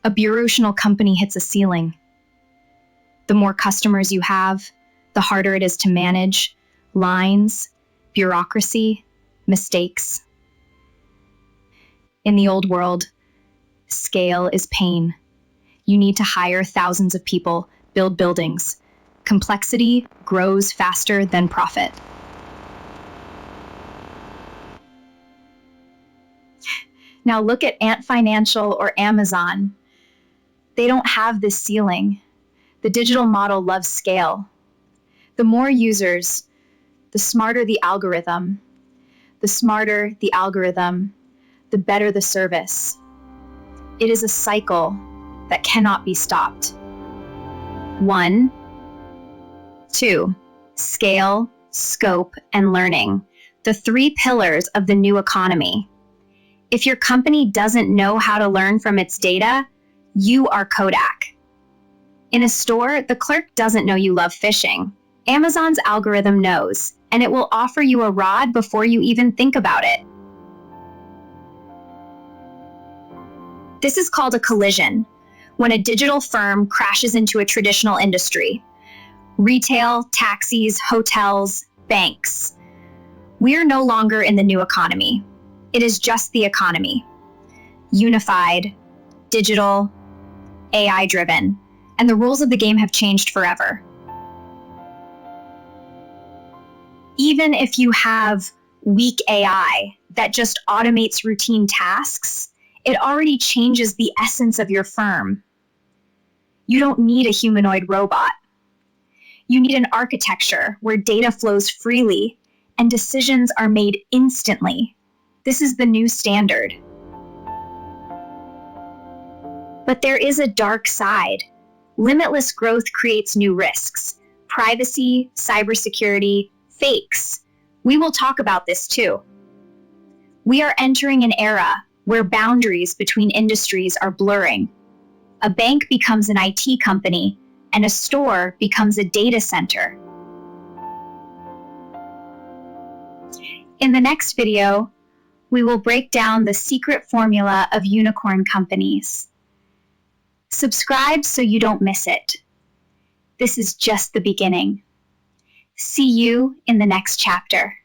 A bureaucracy company hits a ceiling. The more customers you have, the harder it is to manage lines, bureaucracy, mistakes. In the old world, scale is pain. You need to hire thousands of people, build buildings. Complexity grows faster than profit. Now look at Ant Financial or Amazon. They don't have this ceiling. The digital model loves scale. The more users, the smarter the algorithm. The smarter the algorithm, the better the service. It is a cycle that cannot be stopped. 1, 2, scale, scope, and learning, the 3 pillars of the new economy. If your company doesn't know how to learn from its data, you are Kodak. In a store, the clerk doesn't know you love fishing. Amazon's algorithm knows, and it will offer you a rod before you even think about it. This is called a collision, when a digital firm crashes into a traditional industry. Retail, taxis, hotels, banks. We are no longer in the new economy. It is just the economy. Unified, digital, AI-driven, and the rules of the game have changed forever. Even if you have weak AI that just automates routine tasks, it already changes the essence of your firm. You don't need a humanoid robot. You need an architecture where data flows freely and decisions are made instantly. This is the new standard. But there is a dark side. Limitless growth creates new risks. Privacy, cybersecurity, fakes. We will talk about this too. We are entering an era where boundaries between industries are blurring. A bank becomes an IT company, and a store becomes a data center. In the next video, we will break down the secret formula of unicorn companies. Subscribe so you don't miss it. This is just the beginning. See you in the next chapter.